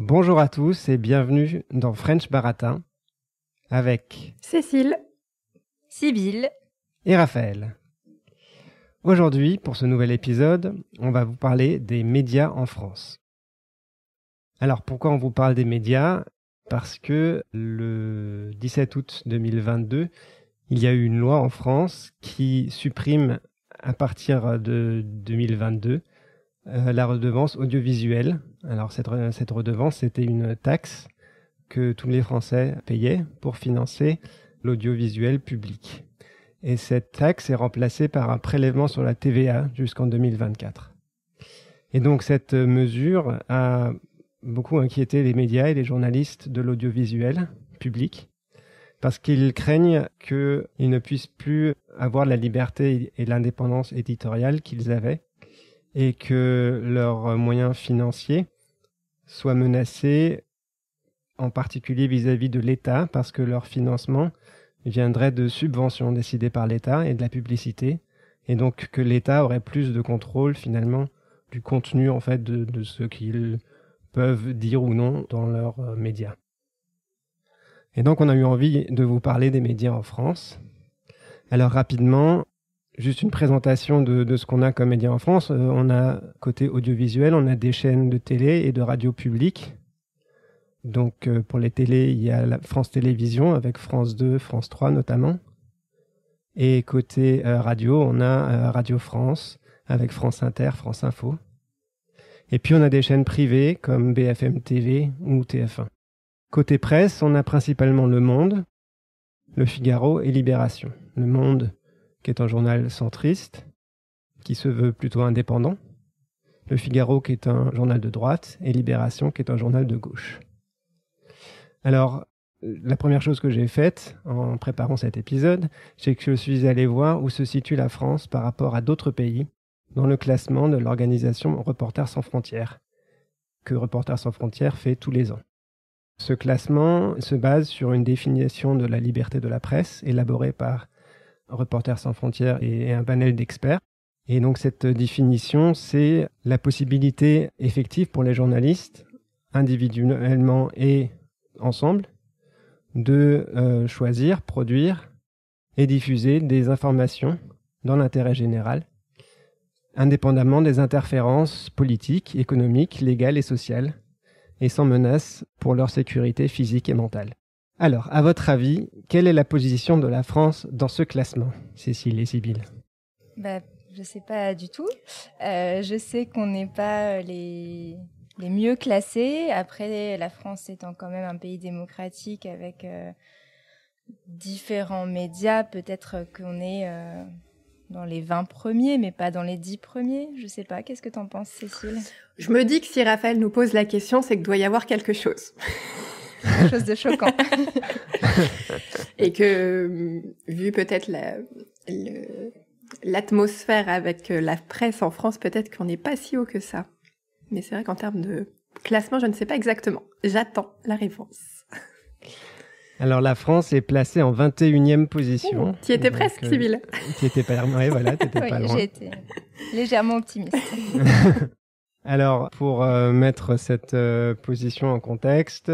Bonjour à tous et bienvenue dans French Baratin avec Cécile, Sibylle et Raphaël. Aujourd'hui, pour ce nouvel épisode, on va vous parler des médias en France. Alors, pourquoi on vous parle des médias ? Parce que le 17 août 2022, il y a eu une loi en France qui supprime à partir de 2022 la redevance audiovisuelle. Alors, cette redevance, c'était une taxe que tous les Français payaient pour financer l'audiovisuel public. Et cette taxe est remplacée par un prélèvement sur la TVA jusqu'en 2024. Et donc cette mesure a beaucoup inquiété les médias et les journalistes de l'audiovisuel public parce qu'ils craignent qu'ils ne puissent plus avoir la liberté et l'indépendance éditoriale qu'ils avaient et que leurs moyens financiers soient menacés, en particulier vis-à-vis de l'État, parce que leur financement viendrait de subventions décidées par l'État et de la publicité, et donc que l'État aurait plus de contrôle finalement du contenu en fait de ce qu'ils peuvent dire ou non dans leurs médias. Et donc on a eu envie de vous parler des médias en France. Alors rapidement, juste une présentation de ce qu'on a comme médias en France. On a côté audiovisuel, on a des chaînes de télé et de radio publiques. Donc pour les télés, il y a la France Télévisions avec France 2, France 3 notamment. Et côté radio, on a Radio France avec France Inter, France Info. Et puis on a des chaînes privées comme BFM TV ou TF1. Côté presse, on a principalement Le Monde, Le Figaro et Libération. Le Monde qui est un journal centriste, qui se veut plutôt indépendant. Le Figaro qui est un journal de droite et Libération qui est un journal de gauche. Alors, la première chose que j'ai faite en préparant cet épisode, c'est que je suis allé voir où se situe la France par rapport à d'autres pays dans le classement de l'organisation Reporters sans frontières, que Reporters sans frontières fait tous les ans. Ce classement se base sur une définition de la liberté de la presse élaborée par Reporters sans frontières et un panel d'experts. Et donc cette définition, c'est la possibilité effective pour les journalistes, individuellement et ensemble, de choisir, produire et diffuser des informations dans l'intérêt général, indépendamment des interférences politiques, économiques, légales et sociales, et sans menace pour leur sécurité physique et mentale. Alors, à votre avis, quelle est la position de la France dans ce classement, Cécile et Sibylle ? Je sais pas du tout. Je sais qu'on n'est pas les mieux classés. Après, la France étant quand même un pays démocratique avec différents médias, peut-être qu'on est dans les 20 premiers, mais pas dans les 10 premiers. Je sais pas. Qu'est-ce que t'en penses, Cécile ? je me dis que si Raphaël nous pose la question, c'est qu'il doit y avoir quelque chose. Quelque chose de choquant. Et que, vu peut-être l'atmosphère avec la presse en France, peut-être qu'on n'est pas si haut que ça. Mais c'est vrai qu'en termes de classement, je ne sais pas exactement. J'attends la réponse. Alors la France est placée en 21e position. Tu y étais presque, Sibylle. Tu étais pas loin. Oui, voilà, t'étais Oui, pas loin. j'ai été légèrement optimiste. Alors, pour mettre cette position en contexte,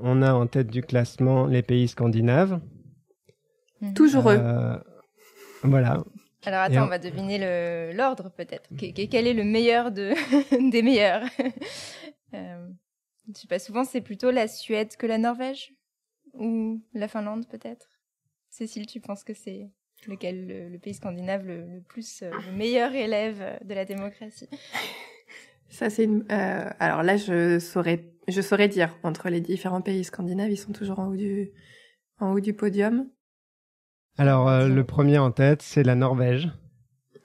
on a en tête du classement les pays scandinaves. Toujours eux. Voilà. Alors attends, on va deviner l'ordre peut-être. Quel est le meilleur des meilleurs ? Je sais pas, souvent c'est plutôt la Suède que la Norvège ? Ou la Finlande peut-être ? Cécile, tu penses que c'est lequel le pays scandinave le plus, le meilleur élève de la démocratie ? Ça, c'est alors là, je saurais dire, entre les différents pays scandinaves, ils sont toujours en haut du podium. Alors, le premier en tête, c'est la Norvège.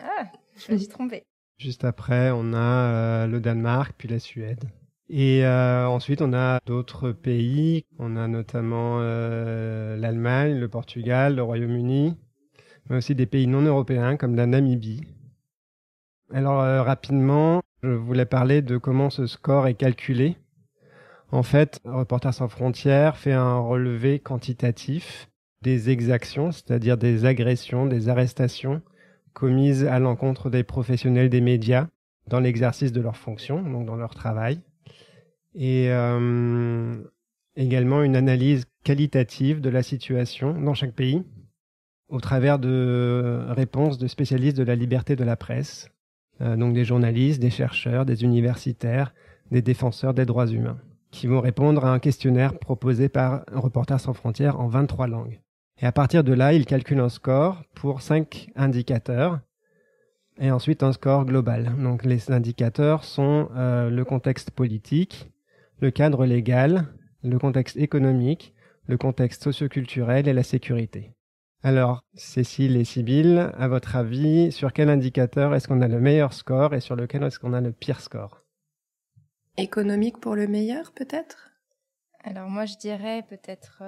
Ah, je me suis trompée. Juste après, on a le Danemark, puis la Suède. Et ensuite, on a d'autres pays. On a notamment l'Allemagne, le Portugal, le Royaume-Uni, mais aussi des pays non européens comme la Namibie. Alors, rapidement, je voulais parler de comment ce score est calculé. En fait, Reporters sans frontières fait un relevé quantitatif des exactions, c'est-à-dire des agressions, des arrestations commises à l'encontre des professionnels des médias dans l'exercice de leurs fonctions, donc dans leur travail. et également une analyse qualitative de la situation dans chaque pays au travers de réponses de spécialistes de la liberté de la presse, donc des journalistes, des chercheurs, des universitaires, des défenseurs des droits humains, qui vont répondre à un questionnaire proposé par Reporters sans frontières en 23 langues. Et à partir de là, ils calculent un score pour 5 indicateurs et ensuite un score global. Donc les indicateurs sont le contexte politique, le cadre légal, le contexte économique, le contexte socioculturel et la sécurité. Alors, Cécile et Sybille, à votre avis, sur quel indicateur est-ce qu'on a le meilleur score et sur lequel est-ce qu'on a le pire score? Économique pour le meilleur, peut-être? Alors moi, je dirais peut-être...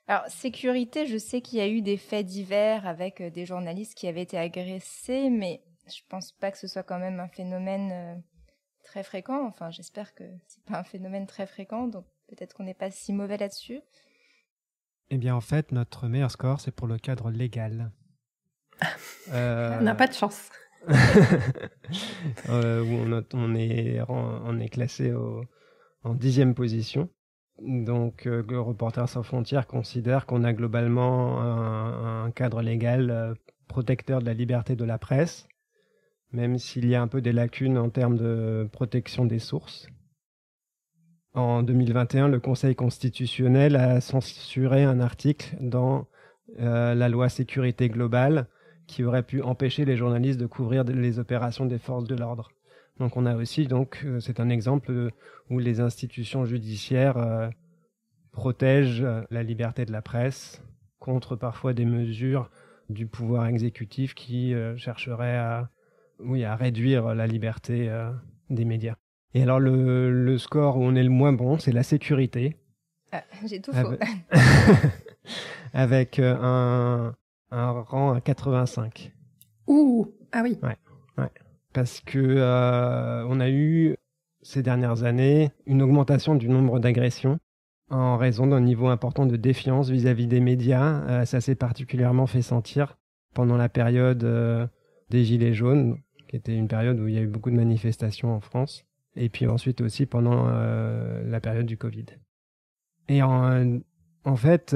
Alors, sécurité, je sais qu'il y a eu des faits divers avec des journalistes qui avaient été agressés, mais je pense pas que ce soit quand même un phénomène très fréquent. Enfin, j'espère que c'est pas un phénomène très fréquent, donc peut-être qu'on n'est pas si mauvais là-dessus. Eh bien, en fait, notre meilleur score, c'est pour le cadre légal. On n'a pas de chance. Où on est classé en 10e position. Donc, le Reporters sans frontières considère qu'on a globalement un cadre légal protecteur de la liberté de la presse, même s'il y a un peu des lacunes en termes de protection des sources. En 2021, le Conseil constitutionnel a censuré un article dans la loi sécurité globale qui aurait pu empêcher les journalistes de couvrir les opérations des forces de l'ordre. Donc on a aussi, c'est un exemple où les institutions judiciaires protègent la liberté de la presse contre parfois des mesures du pouvoir exécutif qui chercheraient à réduire la liberté des médias. Et alors le score où on est le moins bon, c'est la sécurité. Ah, j'ai tout faux. Avec un rang à 85. Ouh, ah oui. Ouais. Parce que on a eu ces dernières années une augmentation du nombre d'agressions en raison d'un niveau important de défiance vis-à-vis des médias. Ça s'est particulièrement fait sentir pendant la période des Gilets jaunes, qui était une période où il y a eu beaucoup de manifestations en France. Et puis ensuite aussi pendant la période du Covid. Et en fait,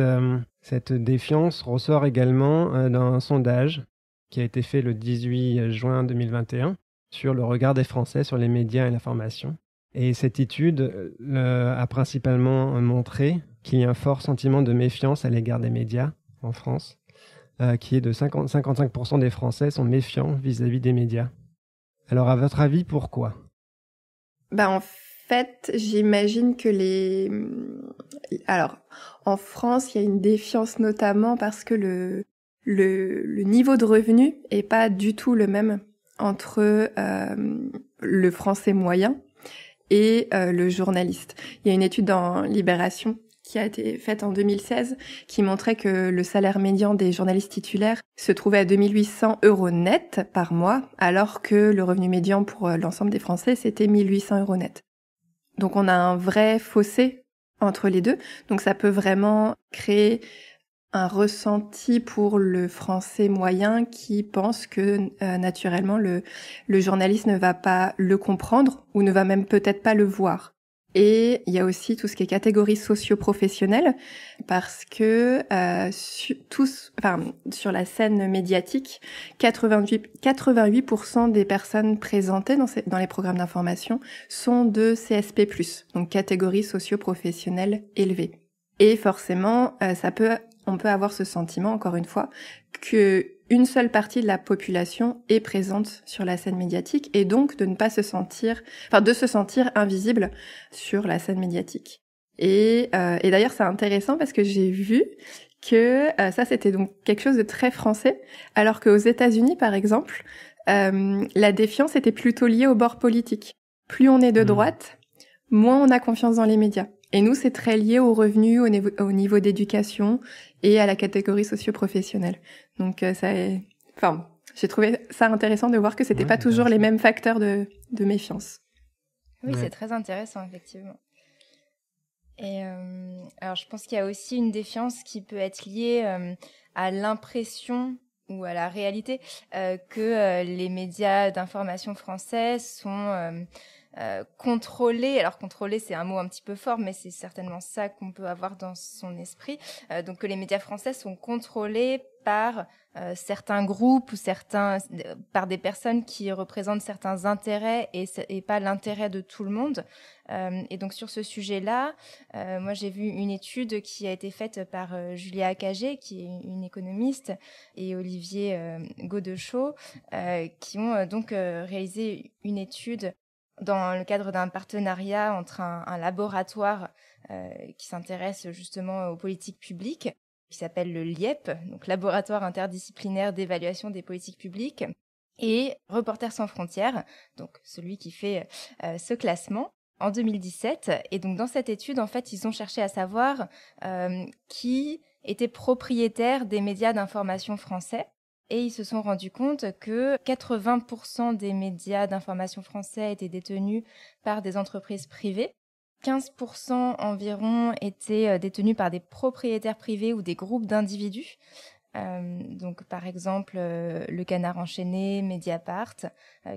cette défiance ressort également d'un sondage qui a été fait le 18 juin 2021 sur le regard des Français sur les médias et l'information. Et cette étude a principalement montré qu'il y a un fort sentiment de méfiance à l'égard des médias en France, qui est de 55% des Français sont méfiants vis-à-vis des médias. Alors à votre avis, pourquoi ? En fait, j'imagine que Alors, en France, il y a une défiance notamment parce que le niveau de revenu est pas du tout le même entre le français moyen et le journaliste. Il y a une étude dans Libération qui a été faite en 2016 qui montrait que le salaire médian des journalistes titulaires se trouvait à 2 800 € net par mois, alors que le revenu médian pour l'ensemble des Français, c'était 1 800 € net. Donc on a un vrai fossé entre les deux. Donc ça peut vraiment créer un ressenti pour le français moyen qui pense que naturellement le journaliste ne va pas le comprendre ou ne va même peut-être pas le voir. Et il y a aussi tout ce qui est catégorie socio-professionnelle parce que sur la scène médiatique, 88% des personnes présentées dans les programmes d'information sont de CSP+, donc catégorie socio-professionnelle élevée. Et forcément, on peut avoir ce sentiment, encore une fois, que une seule partie de la population est présente sur la scène médiatique et donc de se sentir invisible sur la scène médiatique. Et d'ailleurs, c'est intéressant parce que j'ai vu que ça, c'était donc quelque chose de très français, alors qu'aux États-Unis, par exemple, la défiance était plutôt liée au bord politique. Plus on est de droite, moins on a confiance dans les médias. Et nous, c'est très lié aux revenus, au niveau d'éducation et à la catégorie socio-professionnelle. Donc, j'ai trouvé ça intéressant de voir que c'était pas toujours les mêmes facteurs de méfiance. Oui, c'est très intéressant, effectivement. Et alors, je pense qu'il y a aussi une défiance qui peut être liée à l'impression ou à la réalité que les médias d'information français sont contrôler. Alors contrôler, c'est un mot un petit peu fort, mais c'est certainement ça qu'on peut avoir dans son esprit. Donc que les médias français sont contrôlés par certains groupes ou par des personnes qui représentent certains intérêts et pas l'intérêt de tout le monde. Et donc sur ce sujet-là, moi j'ai vu une étude qui a été faite par Julia Akagé, qui est une économiste, et Olivier Godeschaux, qui ont donc réalisé une étude dans le cadre d'un partenariat entre un laboratoire qui s'intéresse justement aux politiques publiques, qui s'appelle le LIEP, donc Laboratoire interdisciplinaire d'évaluation des politiques publiques, et Reporters sans frontières, donc celui qui fait ce classement, en 2017. Et donc dans cette étude, en fait, ils ont cherché à savoir qui était propriétaire des médias d'information français. Et ils se sont rendus compte que 80% des médias d'information français étaient détenus par des entreprises privées. 15% environ étaient détenus par des propriétaires privés ou des groupes d'individus. Donc par exemple Le Canard enchaîné, Mediapart,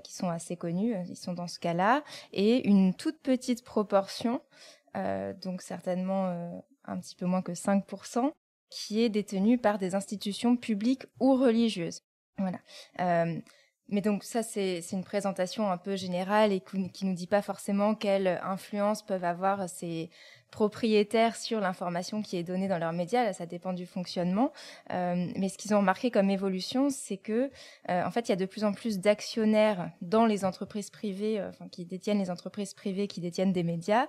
qui sont assez connus, ils sont dans ce cas-là, et une toute petite proportion, donc certainement un petit peu moins que 5%, qui est détenue par des institutions publiques ou religieuses. Voilà. Mais donc ça, c'est une présentation un peu générale et qui nous dit pas forcément quelle influence peuvent avoir ces propriétaires sur l'information qui est donnée dans leurs médias. Là, ça dépend du fonctionnement. Mais ce qu'ils ont remarqué comme évolution, c'est que, en fait, il y a de plus en plus d'actionnaires dans les entreprises privées, qui détiennent les entreprises privées, qui détiennent des médias,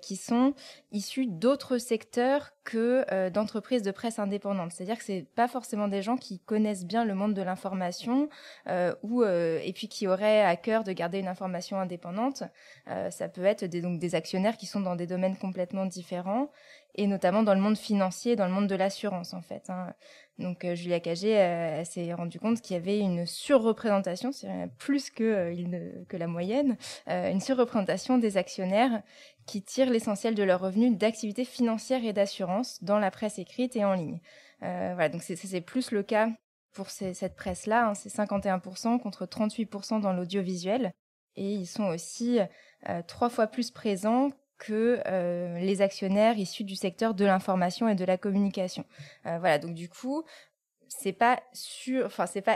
qui sont issus d'autres secteurs que d'entreprises de presse indépendantes. C'est-à-dire que c'est pas forcément des gens qui connaissent bien le monde de l'information et puis qui auraient à cœur de garder une information indépendante. Ça peut être des actionnaires qui sont dans des domaines complètement différents, et notamment dans le monde financier, dans le monde de l'assurance en fait. Donc Julia Akagé elle s'est rendue compte qu'il y avait une surreprésentation, c'est plus que la moyenne, une surreprésentation des actionnaires qui tirent l'essentiel de leurs revenus d'activités financières et d'assurance dans la presse écrite et en ligne. Voilà, donc c'est plus le cas pour cette presse-là, c'est 51% contre 38% dans l'audiovisuel, et ils sont aussi 3 fois plus présents que les actionnaires issus du secteur de l'information et de la communication. Voilà, donc du coup, c'est pas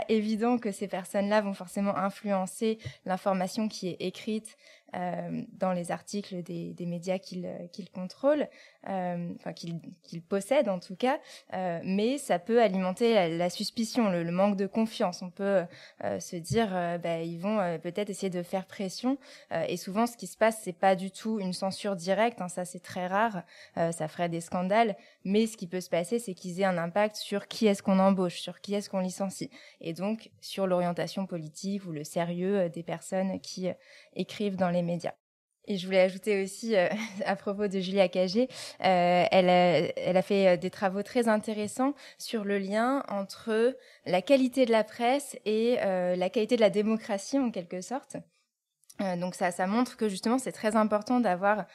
évident que ces personnes-là vont forcément influencer l'information qui est écrite dans les articles des médias qu'ils contrôlent, qu'ils possèdent en tout cas, mais ça peut alimenter la suspicion, le manque de confiance. On peut se dire ils vont peut-être essayer de faire pression, et souvent ce qui se passe, c'est pas du tout une censure directe, ça c'est très rare, ça ferait des scandales, mais ce qui peut se passer, c'est qu'ils aient un impact sur qui est-ce qu'on embauche, sur qui est-ce qu'on licencie, et donc sur l'orientation politique ou le sérieux des personnes qui écrivent dans les médias. Et je voulais ajouter aussi, à propos de Julia Akagé, elle a fait des travaux très intéressants sur le lien entre la qualité de la presse et la qualité de la démocratie, en quelque sorte. Donc ça montre que justement, c'est très important d'avoir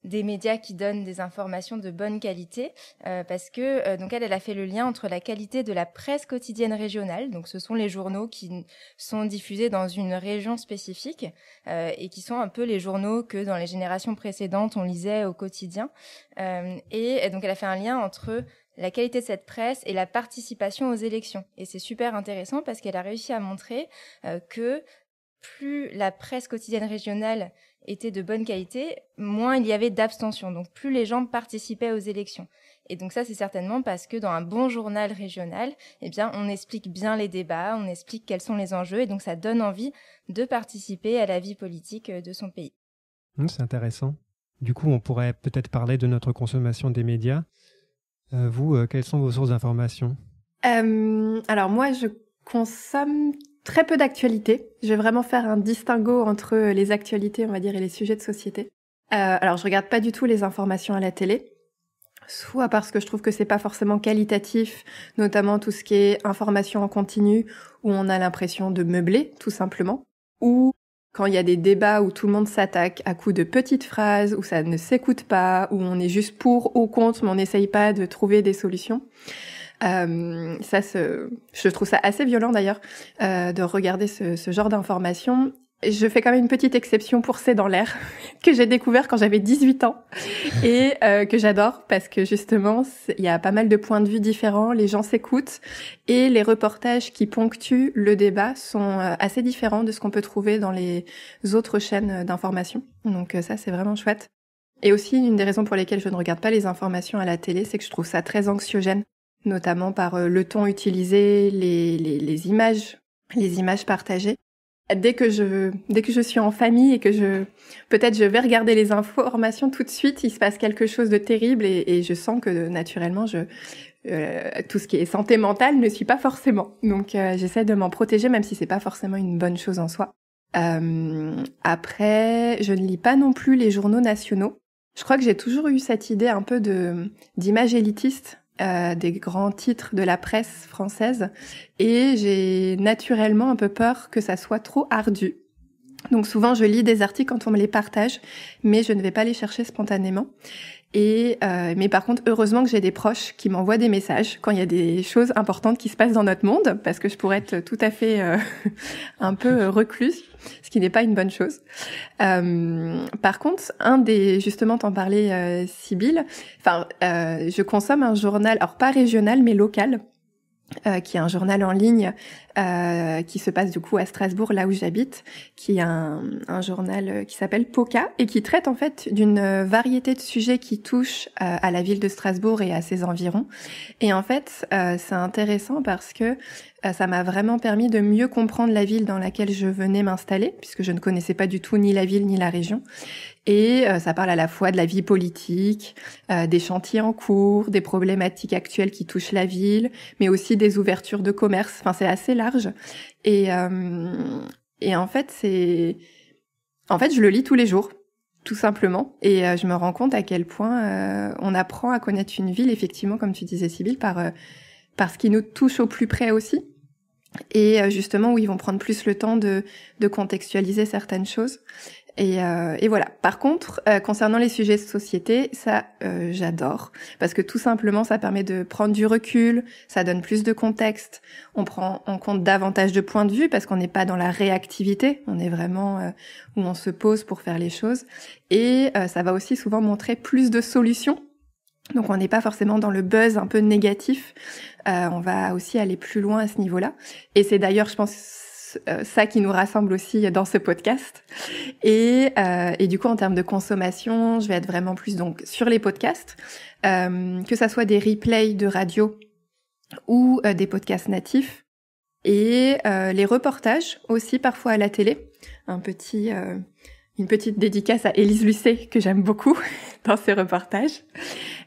des médias qui donnent des informations de bonne qualité, parce que donc elle a fait le lien entre la qualité de la presse quotidienne régionale, donc ce sont les journaux qui sont diffusés dans une région spécifique, et qui sont un peu les journaux que dans les générations précédentes on lisait au quotidien, et donc elle a fait un lien entre la qualité de cette presse et la participation aux élections, et c'est super intéressant parce qu'elle a réussi à montrer que plus la presse quotidienne régionale était de bonne qualité, moins il y avait d'abstention. Donc plus les gens participaient aux élections. Et donc ça, c'est certainement parce que dans un bon journal régional, on explique bien les débats, on explique quels sont les enjeux, et donc ça donne envie de participer à la vie politique de son pays. C'est intéressant. Du coup, on pourrait peut-être parler de notre consommation des médias. Vous, quelles sont vos sources d'information ? Alors moi, je consomme très peu d'actualités. Je vais vraiment faire un distinguo entre les actualités, on va dire, et les sujets de société. Alors, je regarde pas du tout les informations à la télé, soit parce que je trouve que c'est pas forcément qualitatif, notamment tout ce qui est information en continu, où on a l'impression de meubler, tout simplement, ou quand il y a des débats où tout le monde s'attaque à coups de petites phrases, où ça ne s'écoute pas, où on est juste pour ou contre, mais on n'essaye pas de trouver des solutions. Je trouve ça assez violent d'ailleurs, de regarder ce genre d'informations. je fais quand même une petite exception pour C'est dans l'air, que j'ai découvert quand j'avais 18 ans et que j'adore parce que justement, il y a pas mal de points de vue différents, les gens s'écoutent et les reportages qui ponctuent le débat sont assez différents de ce qu'on peut trouver dans les autres chaînes d'information. Donc ça, c'est vraiment chouette. Et aussi, une des raisons pour lesquelles je ne regarde pas les informations à la télé, c'est que je trouve ça très anxiogène, notamment par le ton utilisé, les images partagées. Dès que je suis en famille et que peut-être je vais regarder les informations tout de suite, il se passe quelque chose de terrible et je sens que naturellement tout ce qui est santé mentale ne suit pas forcément. Donc j'essaie de m'en protéger même si c'est pas forcément une bonne chose en soi. Après, je ne lis pas non plus les journaux nationaux. Je crois que j'ai toujours eu cette idée un peu d'image élitiste des grands titres de la presse française et j'ai naturellement un peu peur que ça soit trop ardu. Donc souvent je lis des articles quand on me les partage, mais je ne vais pas les chercher spontanément. Mais par contre, heureusement que j'ai des proches qui m'envoient des messages quand il y a des choses importantes qui se passent dans notre monde, parce que je pourrais être tout à fait un peu recluse, ce qui n'est pas une bonne chose. Par contre, justement, t'en parlais, Sybille, je consomme un journal, alors pas régional, mais local, qui est un journal en ligne qui se passe du coup à Strasbourg, là où j'habite, qui est un journal qui s'appelle Poca et qui traite en fait d'une variété de sujets qui touchent à la ville de Strasbourg et à ses environs. Et en fait, c'est intéressant parce que ça m'a vraiment permis de mieux comprendre la ville dans laquelle je venais m'installer, puisque je ne connaissais pas du tout ni la ville ni la région. Et ça parle à la fois de la vie politique, des chantiers en cours, des problématiques actuelles qui touchent la ville, mais aussi des ouvertures de commerce. Enfin, c'est assez large. Et en fait, je le lis tous les jours, tout simplement. Et je me rends compte à quel point on apprend à connaître une ville, effectivement, comme tu disais, Sybille, par ce qui nous touche au plus près aussi. Et justement, où ils vont prendre plus le temps de contextualiser certaines choses. Et voilà. Par contre, concernant les sujets de société, ça, j'adore. Parce que tout simplement, ça permet de prendre du recul, ça donne plus de contexte, on prend en compte davantage de points de vue parce qu'on n'est pas dans la réactivité, on est vraiment où on se pose pour faire les choses. Et ça va aussi souvent montrer plus de solutions. Donc on n'est pas forcément dans le buzz un peu négatif, on va aussi aller plus loin à ce niveau-là. Et c'est d'ailleurs, je pense, ça qui nous rassemble aussi dans ce podcast. Et du coup, en termes de consommation, je vais être vraiment plus donc sur les podcasts, que ça soit des replays de radio ou des podcasts natifs, et les reportages aussi parfois à la télé. Une petite dédicace à Élise Lucet, que j'aime beaucoup dans ses reportages,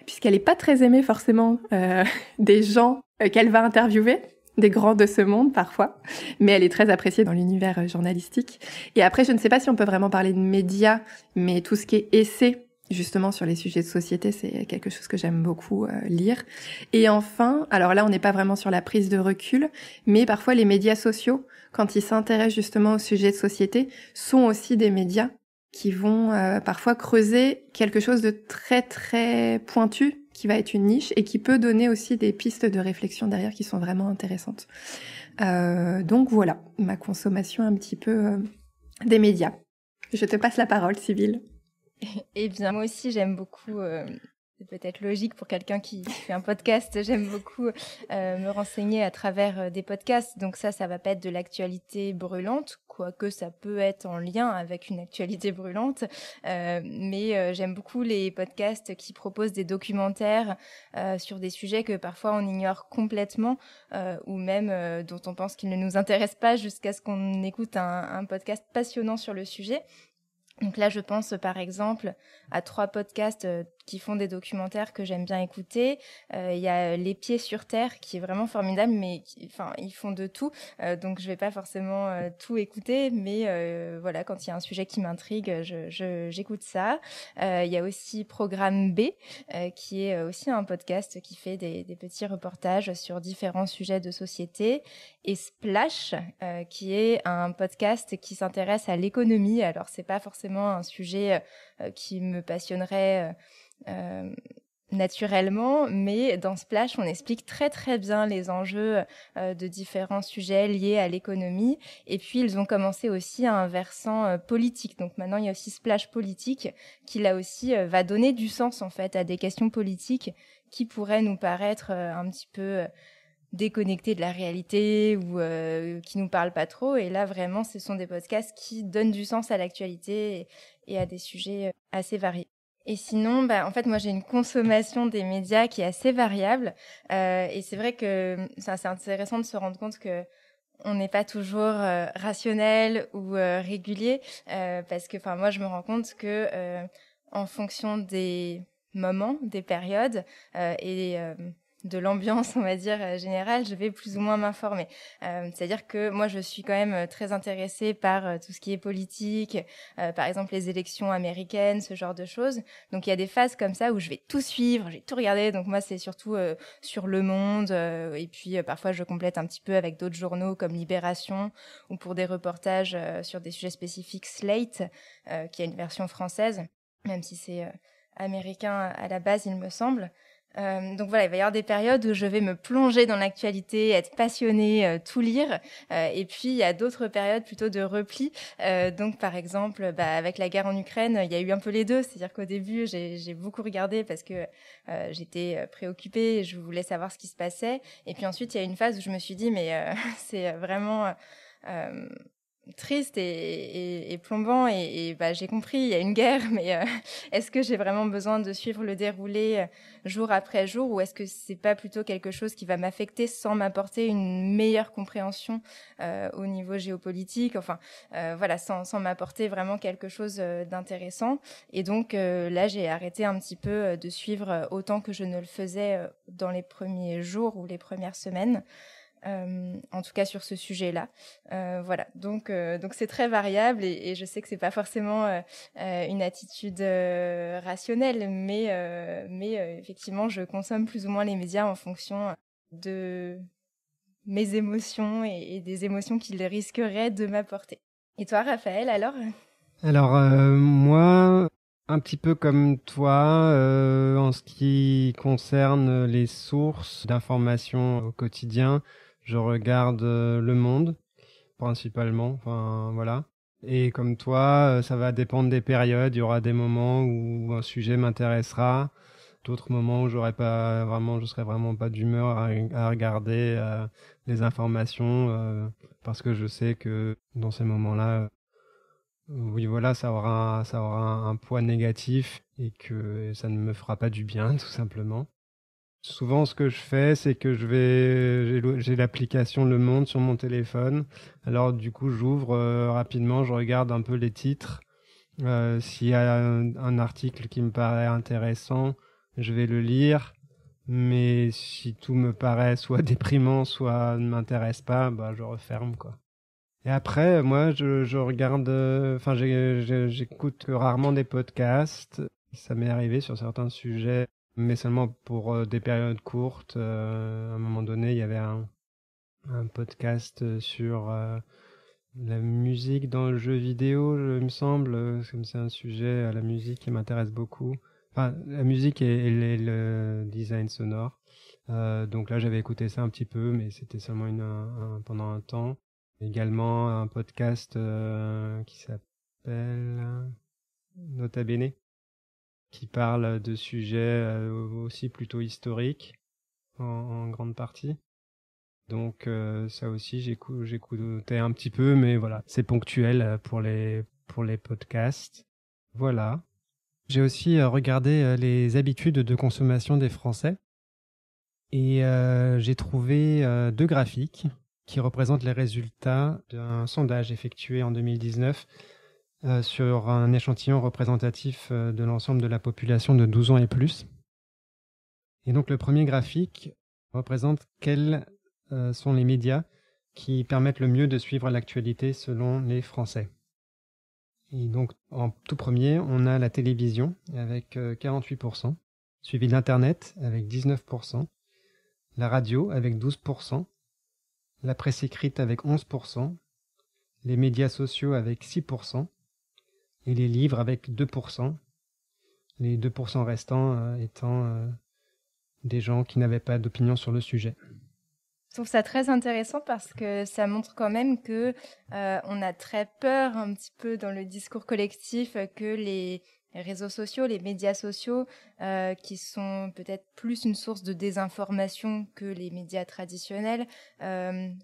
puisqu'elle est pas très aimée forcément des gens qu'elle va interviewer, des grands de ce monde parfois, mais elle est très appréciée dans l'univers journalistique. Et après, je ne sais pas si on peut vraiment parler de médias, mais tout ce qui est essai, justement sur les sujets de société, c'est quelque chose que j'aime beaucoup lire. Et enfin, alors là, on n'est pas vraiment sur la prise de recul, mais parfois les médias sociaux, quand ils s'intéressent justement aux sujets de société, sont aussi des médias qui vont parfois creuser quelque chose de très très pointu, qui va être une niche et qui peut donner aussi des pistes de réflexion derrière qui sont vraiment intéressantes. Donc voilà, ma consommation un petit peu des médias. Je te passe la parole, Sybille. Eh bien, moi aussi, j'aime beaucoup, c'est peut-être logique pour quelqu'un qui fait un podcast, j'aime beaucoup me renseigner à travers des podcasts. Donc ça va pas être de l'actualité brûlante, quoique ça peut être en lien avec une actualité brûlante. Mais j'aime beaucoup les podcasts qui proposent des documentaires sur des sujets que parfois on ignore complètement ou même dont on pense qu'ils ne nous intéressent pas jusqu'à ce qu'on écoute un podcast passionnant sur le sujet. Donc là, je pense par exemple à 3 podcasts qui font des documentaires que j'aime bien écouter. Il y a Les Pieds sur Terre qui est vraiment formidable, mais ils font de tout. Donc je vais pas forcément tout écouter, mais voilà, quand il y a un sujet qui m'intrigue, j'écoute ça. Il y a aussi Programme B qui est aussi un podcast qui fait des petits reportages sur différents sujets de société. Et Splash qui est un podcast qui s'intéresse à l'économie. Alors c'est pas forcément un sujet qui me passionnerait naturellement, mais dans Splash, on explique très très bien les enjeux de différents sujets liés à l'économie. Et puis, ils ont commencé aussi un versant politique. Donc maintenant, il y a aussi Splash politique qui, là aussi, va donner du sens, en fait, à des questions politiques qui pourraient nous paraître un petit peu déconnectées de la réalité ou qui nous parlent pas trop. Et là, vraiment, ce sont des podcasts qui donnent du sens à l'actualité et à des sujets assez variés. Et sinon, en fait, moi, j'ai une consommation des médias qui est assez variable. Et c'est vrai que c'est assez intéressant de se rendre compte que on n'est pas toujours rationnel ou régulier, parce que, enfin, moi, je me rends compte que en fonction des moments, des périodes et de l'ambiance, on va dire, générale, je vais plus ou moins m'informer. C'est-à-dire que moi, je suis quand même très intéressée par tout ce qui est politique, par exemple les élections américaines, ce genre de choses. Donc, il y a des phases comme ça où je vais tout suivre, je vais tout regarder. Donc, moi, c'est surtout sur Le Monde. Et puis, parfois, je complète un petit peu avec d'autres journaux comme Libération ou pour des reportages sur des sujets spécifiques, Slate, qui a une version française, même si c'est américain à la base, il me semble. Donc voilà, il va y avoir des périodes où je vais me plonger dans l'actualité, être passionnée, tout lire. Et puis, il y a d'autres périodes plutôt de repli. Donc, par exemple, avec la guerre en Ukraine, il y a eu un peu les deux. C'est-à-dire qu'au début, j'ai beaucoup regardé parce que j'étais préoccupée et je voulais savoir ce qui se passait. Et puis ensuite, il y a une phase où je me suis dit, mais c'est vraiment triste et plombant et j'ai compris, il y a une guerre, mais est-ce que j'ai vraiment besoin de suivre le déroulé jour après jour, ou est-ce que c'est pas plutôt quelque chose qui va m'affecter sans m'apporter une meilleure compréhension au niveau géopolitique, enfin voilà, sans m'apporter vraiment quelque chose d'intéressant. Et donc là, j'ai arrêté un petit peu de suivre autant que je ne le faisais dans les premiers jours ou les premières semaines. En tout cas sur ce sujet-là. Voilà, donc c'est très variable et je sais que c'est pas forcément une attitude rationnelle, mais effectivement, je consomme plus ou moins les médias en fonction de mes émotions et des émotions qu'ils risqueraient de m'apporter. Et toi, Raphaël, alors? Alors, moi, un petit peu comme toi, en ce qui concerne les sources d'informations au quotidien, je regarde Le Monde, principalement, enfin voilà. Et comme toi, ça va dépendre des périodes. Il y aura des moments où un sujet m'intéressera, d'autres moments où je serais vraiment pas d'humeur à regarder les informations, parce que je sais que dans ces moments-là, oui, voilà, ça aura un poids négatif et que ça ne me fera pas du bien, tout simplement. Souvent, ce que je fais, c'est que j'ai l'application Le Monde sur mon téléphone. Alors, du coup, j'ouvre rapidement, je regarde un peu les titres. S'il y a un article qui me paraît intéressant, je vais le lire. Mais si tout me paraît soit déprimant, soit ne m'intéresse pas, je referme, quoi. Et après, moi, je regarde, enfin, j'écoute rarement des podcasts. Ça m'est arrivé sur certains sujets, mais seulement pour des périodes courtes. À un moment donné, il y avait un podcast sur la musique dans le jeu vidéo, il me semble. Comme c'est un sujet, la musique qui m'intéresse beaucoup. Enfin, la musique et le design sonore. Donc là, j'avais écouté ça un petit peu, mais c'était seulement pendant un temps. Également un podcast qui s'appelle Nota Bene, qui parle de sujets aussi plutôt historiques en grande partie. Donc ça aussi j'écoutais un petit peu, mais voilà, c'est ponctuel pour les podcasts. Voilà. J'ai aussi regardé les habitudes de consommation des Français et j'ai trouvé deux graphiques qui représentent les résultats d'un sondage effectué en 2019 sur un échantillon représentatif de l'ensemble de la population de 12 ans et plus. Et donc le premier graphique représente quels sont les médias qui permettent le mieux de suivre l'actualité selon les Français. Et donc en tout premier, on a la télévision avec 48%, suivi d'Internet avec 19%, la radio avec 12%, la presse écrite avec 11%, les médias sociaux avec 6%, et les livres avec 2%, Les 2% restants étant des gens qui n'avaient pas d'opinion sur le sujet. Je trouve ça très intéressant parce que ça montre quand même que on a très peur un petit peu dans le discours collectif que les réseaux sociaux, les médias sociaux, qui sont peut-être plus une source de désinformation que les médias traditionnels,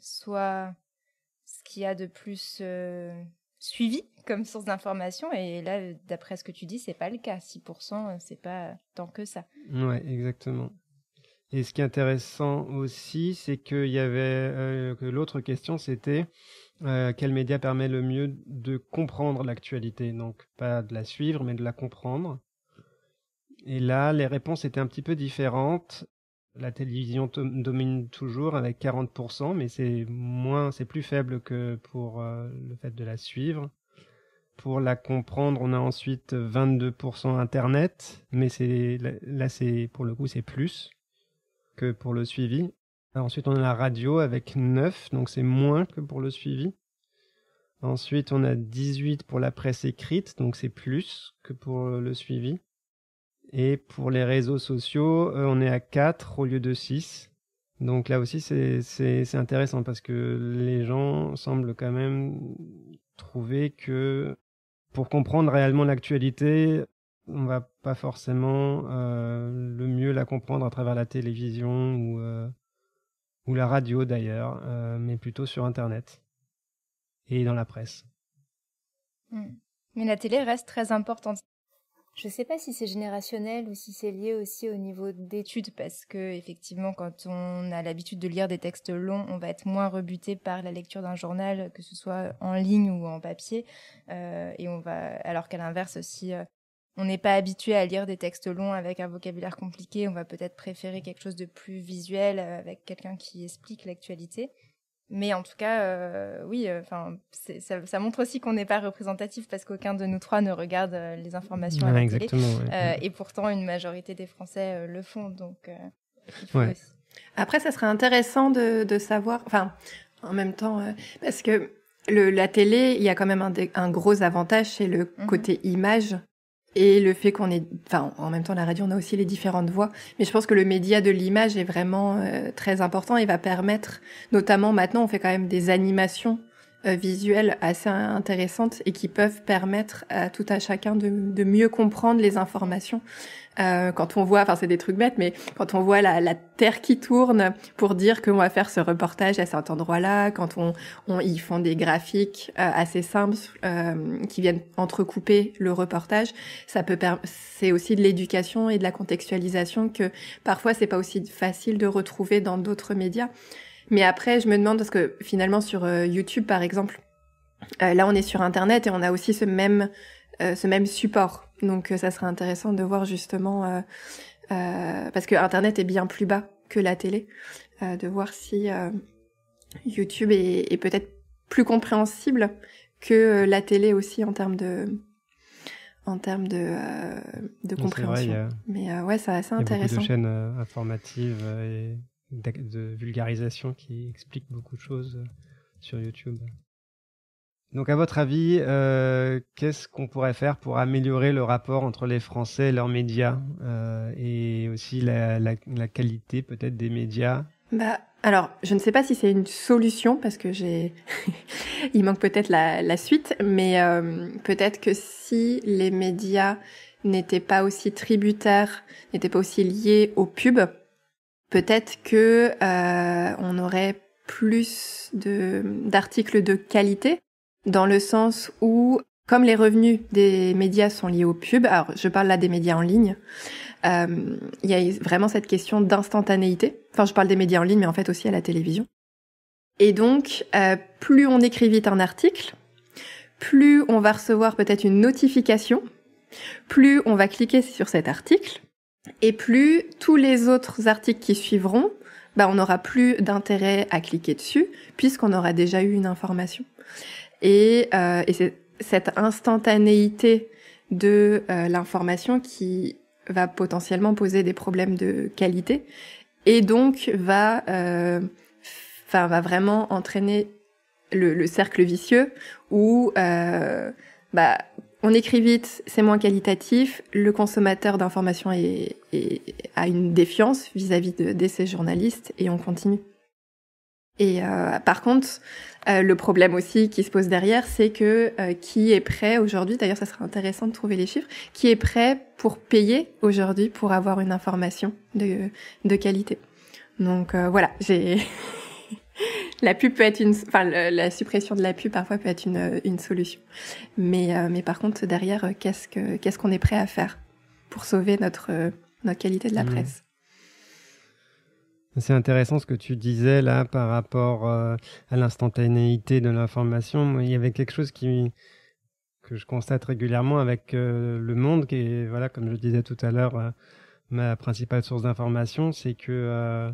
soient ce qu'il y a de plus suivi comme source d'information. Et là, d'après ce que tu dis, c'est pas le cas. 6%, c'est pas tant que ça. Ouais, exactement. Et ce qui est intéressant aussi, c'est qu'il y avait que l'autre question, c'était quel média permet le mieux de comprendre l'actualité, donc pas de la suivre, mais de la comprendre. Et là, les réponses étaient un petit peu différentes. La télévision domine toujours avec 40%, mais c'est plus faible que pour le fait de la suivre. Pour la comprendre, on a ensuite 22% Internet, mais là, pour le coup, c'est plus que pour le suivi. Ensuite, on a la radio avec 9, donc c'est moins que pour le suivi. Ensuite, on a 18 pour la presse écrite, donc c'est plus que pour le suivi. Et pour les réseaux sociaux, on est à 4 au lieu de 6. Donc là aussi, c'est intéressant parce que les gens semblent quand même trouver que pour comprendre réellement l'actualité, on va pas forcément le mieux la comprendre à travers la télévision ou la radio d'ailleurs, mais plutôt sur Internet et dans la presse. Mais la télé reste très importante. Je ne sais pas si c'est générationnel ou si c'est lié aussi au niveau d'études, parce que effectivement, quand on a l'habitude de lire des textes longs, on va être moins rebuté par la lecture d'un journal, que ce soit en ligne ou en papier, et alors qu'à l'inverse, si on n'est pas habitué à lire des textes longs avec un vocabulaire compliqué, on va peut-être préférer quelque chose de plus visuel avec quelqu'un qui explique l'actualité. Mais en tout cas, oui, ça montre aussi qu'on n'est pas représentatif parce qu'aucun de nous trois ne regarde les informations à la télé. Ouais. Et pourtant, une majorité des Français le font. Donc, il faut aussi. Après, ça serait intéressant de savoir, enfin, en même temps, parce que la télé, il y a quand même un gros avantage, c'est le côté image. Et le fait qu'on ait, enfin, en même temps, la radio, on a aussi les différentes voix. Mais je pense que le média de l'image est vraiment très important et va permettre, notamment maintenant, on fait quand même des animations visuelles assez intéressantes et qui peuvent permettre à tout à chacun de mieux comprendre les informations. Quand on voit, enfin c'est des trucs bêtes, mais quand on voit la Terre qui tourne pour dire qu'on va faire ce reportage à cet endroit-là, quand ils font des graphiques assez simples qui viennent entrecouper le reportage, c'est aussi de l'éducation et de la contextualisation que parfois c'est pas aussi facile de retrouver dans d'autres médias. Mais après, je me demande parce que finalement sur YouTube par exemple, là on est sur Internet et on a aussi ce même support. Donc ça serait intéressant de voir justement, parce que Internet est bien plus bas que la télé, de voir si YouTube est peut-être plus compréhensible que la télé aussi en termes de compréhension. Mais ouais, c'est assez intéressant. Il y a beaucoup de chaînes informatives et de vulgarisation qui expliquent beaucoup de choses sur YouTube. Donc, à votre avis, qu'est-ce qu'on pourrait faire pour améliorer le rapport entre les Français et leurs médias et aussi la qualité peut-être des médias? Alors, je ne sais pas si c'est une solution parce que il manque peut-être la suite, mais peut-être que si les médias n'étaient pas aussi tributaires, n'étaient pas aussi liés aux pubs, peut-être que on aurait plus d'articles de qualité. Dans le sens où, comme les revenus des médias sont liés aux pubs, alors je parle là des médias en ligne, il y a vraiment cette question d'instantanéité. Enfin, je parle des médias en ligne, mais en fait aussi à la télévision. Et donc, plus on écrit vite un article, plus on va recevoir peut-être une notification, plus on va cliquer sur cet article, et plus tous les autres articles qui suivront, on n'aura plus d'intérêt à cliquer dessus, puisqu'on aura déjà eu une information. Et c'est cette instantanéité de l'information qui va potentiellement poser des problèmes de qualité et donc va vraiment entraîner le cercle vicieux où on écrit vite, c'est moins qualitatif. Le consommateur d'informations a une défiance vis-à-vis de ces journalistes et on continue. Et par contre, le problème aussi qui se pose derrière, c'est que qui est prêt aujourd'hui, d'ailleurs ça serait intéressant de trouver les chiffres, qui est prêt pour payer aujourd'hui pour avoir une information de qualité. Donc voilà, la pub peut être la suppression de la pub parfois peut être une solution. Mais par contre derrière, qu'est-ce qu'on est prêt à faire pour sauver notre qualité de la presse? C'est intéressant ce que tu disais là par rapport à l'instantanéité de l'information. Moi, il y avait quelque chose que je constate régulièrement avec Le Monde, qui est, voilà, comme je disais tout à l'heure, ma principale source d'information, c'est que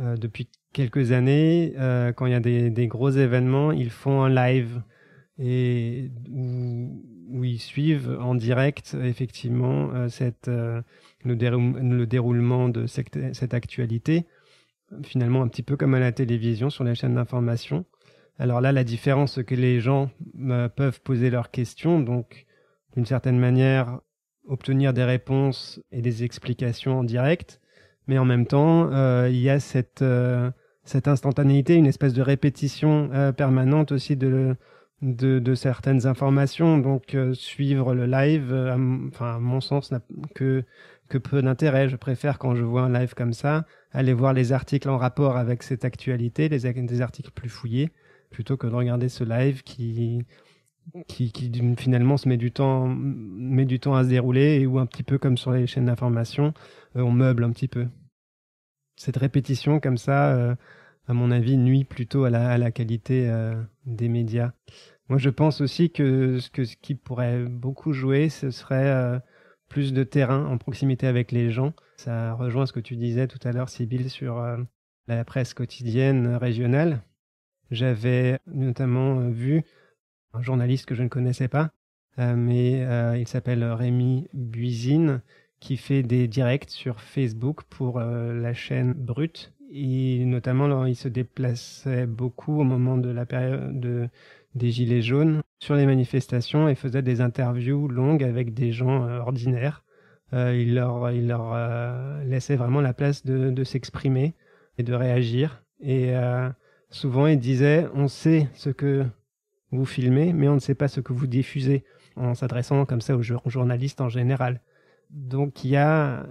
depuis quelques années, quand il y a des gros événements, ils font un live et où ils suivent en direct effectivement le déroulement de cette actualité. Finalement un petit peu comme à la télévision sur les chaînes d'information. Alors là, la différence, c'est que les gens peuvent poser leurs questions, donc d'une certaine manière obtenir des réponses et des explications en direct, mais en même temps, il y a cette instantanéité, une espèce de répétition permanente aussi de certaines informations. Donc suivre le live, à mon sens, n'a que peu d'intérêt. Je préfère, quand je vois un live comme ça, aller voir les articles en rapport avec cette actualité, des articles plus fouillés, plutôt que de regarder ce live qui finalement se met du temps à se dérouler, et où un petit peu comme sur les chaînes d'information, on meuble un petit peu. Cette répétition comme ça, à mon avis, nuit plutôt à la qualité des médias. Moi, je pense aussi que ce qui pourrait beaucoup jouer, ce serait plus de terrain en proximité avec les gens. Ça rejoint ce que tu disais tout à l'heure, Sybille, sur la presse quotidienne régionale. J'avais notamment vu un journaliste que je ne connaissais pas, mais il s'appelle Rémi Buisine, qui fait des directs sur Facebook pour la chaîne Brut. Et notamment, il se déplaçait beaucoup au moment de la période des Gilets jaunes sur les manifestations et faisait des interviews longues avec des gens ordinaires. Il leur laissait vraiment la place de s'exprimer et de réagir. Et souvent, il disait « On sait ce que vous filmez, mais on ne sait pas ce que vous diffusez », en s'adressant comme ça aux journalistes en général. Donc il y a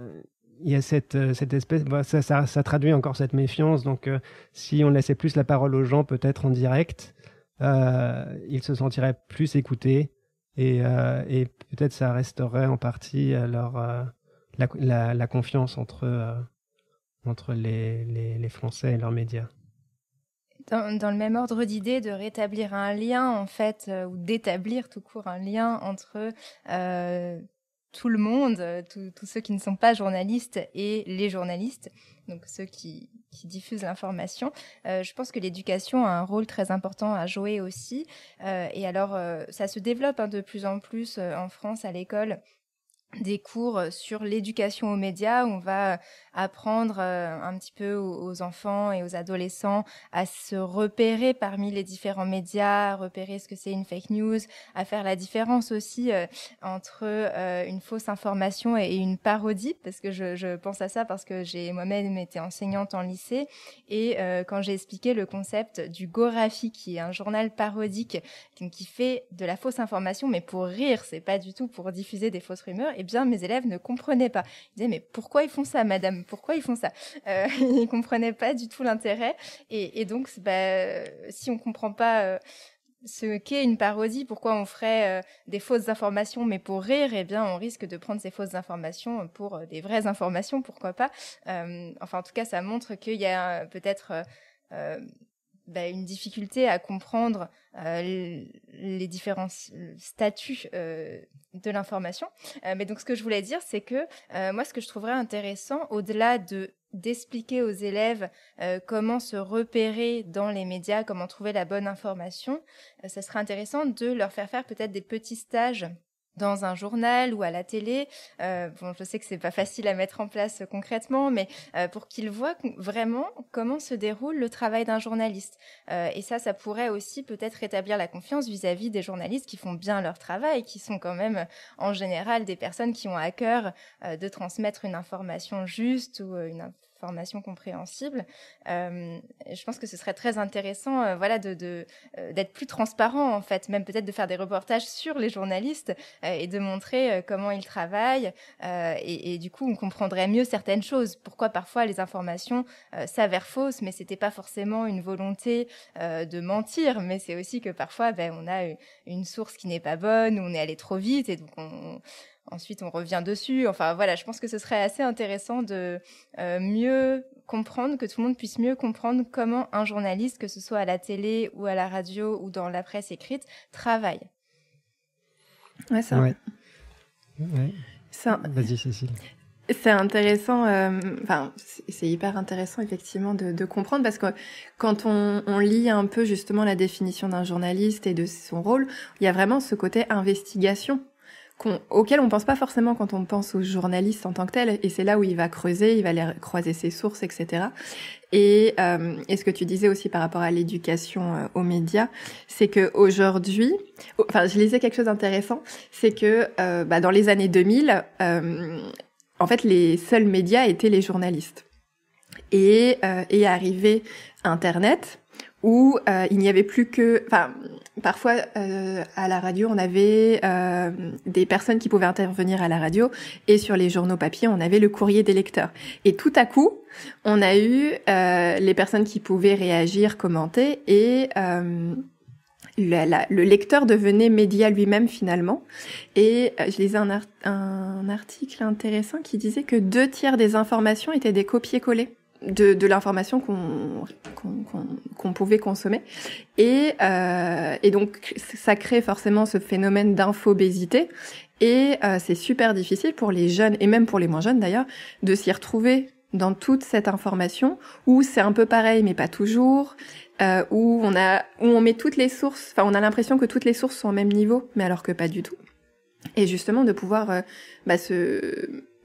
cette espèce, ça traduit encore cette méfiance. Donc si on laissait plus la parole aux gens, peut-être en direct, ils se sentiraient plus écoutés, et peut-être ça resterait en partie la confiance entre les Français et leurs médias. Dans le même ordre d'idée, de rétablir un lien, en fait, ou d'établir tout court un lien entre tout le monde, tous ceux qui ne sont pas journalistes et les journalistes, donc ceux qui diffusent l'information. Je pense que l'éducation a un rôle très important à jouer aussi. Et alors, ça se développe de plus en plus en France à l'école, des cours sur l'éducation aux médias, où on va apprendre un petit peu aux enfants et aux adolescents à se repérer parmi les différents médias, à repérer ce que c'est une fake news, à faire la différence aussi entre une fausse information et une parodie, parce que je pense à ça parce que j'ai moi-même été enseignante en lycée, et quand j'ai expliqué le concept du Gorafi, qui est un journal parodique qui fait de la fausse information, mais pour rire, c'est pas du tout pour diffuser des fausses rumeurs, et bien mes élèves ne comprenaient pas. Ils disaient « Mais pourquoi ils font ça, madame ? Pourquoi ils font ça ?» Ils comprenaient pas du tout l'intérêt. Et donc, si on comprend pas ce qu'est une parodie, pourquoi on ferait des fausses informations, mais pour rire, eh bien, on risque de prendre ces fausses informations pour des vraies informations, pourquoi pas. En tout cas, ça montre qu'il y a peut-être une difficulté à comprendre les différents statuts de l'information. Mais donc, ce que je voulais dire, c'est que moi, ce que je trouverais intéressant, au-delà d'expliquer aux élèves comment se repérer dans les médias, comment trouver la bonne information, ça serait intéressant de leur faire peut-être des petits stages dans un journal ou à la télé. Bon, je sais que c'est pas facile à mettre en place concrètement, mais pour qu'ils voient vraiment comment se déroule le travail d'un journaliste. Et ça pourrait aussi peut-être rétablir la confiance vis-à-vis des journalistes qui font bien leur travail, qui sont quand même en général des personnes qui ont à cœur de transmettre une information juste ou une information compréhensible. Je pense que ce serait très intéressant d'être plus transparent, en fait, même peut-être de faire des reportages sur les journalistes et de montrer comment ils travaillent. Et du coup, on comprendrait mieux certaines choses. Pourquoi parfois les informations s'avèrent fausses, mais c'était pas forcément une volonté de mentir, mais c'est aussi que parfois on a une source qui n'est pas bonne, ou on est allé trop vite, et donc ensuite, on revient dessus. Enfin, voilà, je pense que ce serait assez intéressant de mieux comprendre, que tout le monde puisse mieux comprendre comment un journaliste, que ce soit à la télé ou à la radio ou dans la presse écrite, travaille. Ouais, ça. Ouais. Vas-y, Cécile. C'est intéressant, c'est hyper intéressant effectivement de comprendre, parce que quand on lit un peu justement la définition d'un journaliste et de son rôle, il y a vraiment ce côté investigation auquel on pense pas forcément quand on pense aux journalistes en tant que tel, et c'est là où il va creuser, il va aller croiser ses sources, etc. Et ce que tu disais aussi par rapport à l'éducation aux médias, c'est que aujourd'hui, je lisais quelque chose d'intéressant, c'est que dans les années 2000, en fait, les seuls médias étaient les journalistes. Et est arrivé Internet, où il n'y avait plus que... parfois, à la radio, on avait des personnes qui pouvaient intervenir à la radio, et sur les journaux papier, on avait le courrier des lecteurs. Et tout à coup, on a eu les personnes qui pouvaient réagir, commenter, et le lecteur devenait média lui-même finalement. Et je lisais un article intéressant qui disait que 2/3 des informations étaient des copier-coller de l'information qu'on pouvait consommer, et donc ça crée forcément ce phénomène d'infobésité, et c'est super difficile pour les jeunes, et même pour les moins jeunes d'ailleurs, de s'y retrouver dans toute cette information, où c'est un peu pareil mais pas toujours, où on met toutes les sources, on a l'impression que toutes les sources sont au même niveau, mais alors que pas du tout. Et justement de pouvoir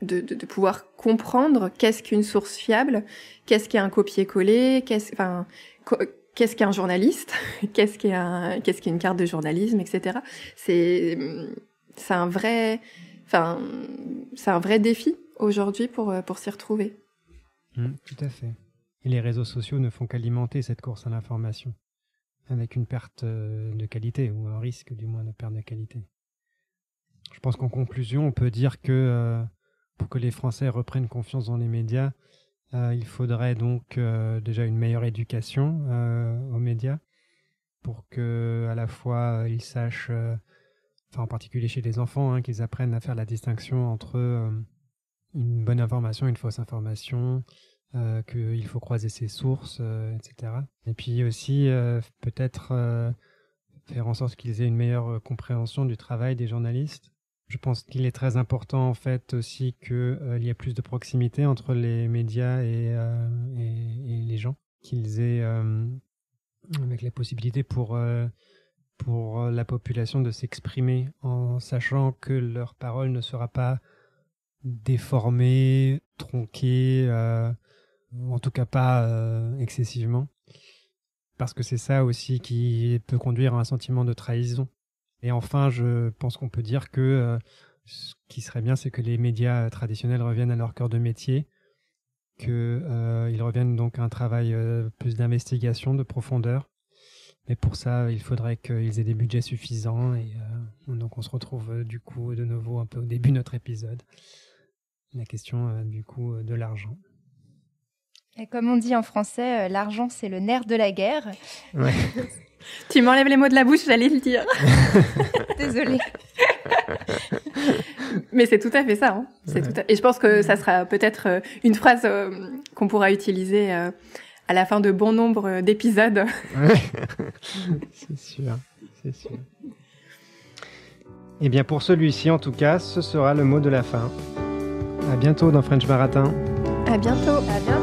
de pouvoir comprendre qu'est-ce qu'une source fiable, qu'est-ce qu'est un copier-coller, qu'est-ce qu'est un journaliste, qu'est-ce qu'est une carte de journalisme, etc. C'est un vrai défi aujourd'hui pour s'y retrouver. Tout à fait. Et les réseaux sociaux ne font qu'alimenter cette course à l'information, avec une perte de qualité, ou un risque du moins de perte de qualité. Je pense qu'en conclusion, on peut dire que pour que les Français reprennent confiance dans les médias, il faudrait donc déjà une meilleure éducation aux médias, pour que à la fois ils sachent, en particulier chez les enfants, qu'ils apprennent à faire la distinction entre une bonne information et une fausse information, qu'il faut croiser ses sources, etc. Et puis aussi peut-être faire en sorte qu'ils aient une meilleure compréhension du travail des journalistes. Je pense qu'il est très important en fait aussi qu'il y ait plus de proximité entre les médias et les gens, qu'ils aient avec la possibilité pour la population de s'exprimer en sachant que leur parole ne sera pas déformée, tronquée, ou en tout cas pas excessivement, parce que c'est ça aussi qui peut conduire à un sentiment de trahison. Et enfin, je pense qu'on peut dire que ce qui serait bien, c'est que les médias traditionnels reviennent à leur cœur de métier, qu'ils reviennent donc à un travail plus d'investigation, de profondeur. Mais pour ça, il faudrait qu'ils aient des budgets suffisants. Et donc on se retrouve du coup de nouveau un peu au début de notre épisode. La question du coup de l'argent. Et comme on dit en français, l'argent c'est le nerf de la guerre. Ouais. Tu m'enlèves les mots de la bouche, j'allais le dire. Désolée. Mais c'est tout à fait ça. Et je pense que ça sera peut-être une phrase qu'on pourra utiliser à la fin de bon nombre d'épisodes. C'est sûr. Et bien pour celui-ci, en tout cas, ce sera le mot de la fin. À bientôt dans French Baratin. À bientôt. À bientôt.